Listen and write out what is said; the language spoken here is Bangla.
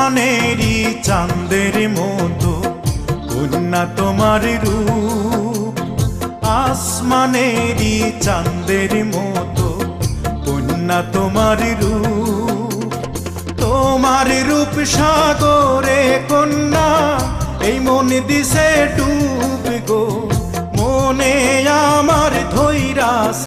আসমানেরই চাঁদের মতো কন্যা তোমার রূপ, আসমানেরই চাঁদের মতো কন্যা তোমার রূপ। তোমার রূপ সাগরে কন্যা এই মন দিছে ডুব গো, মনে আমার ধৈরা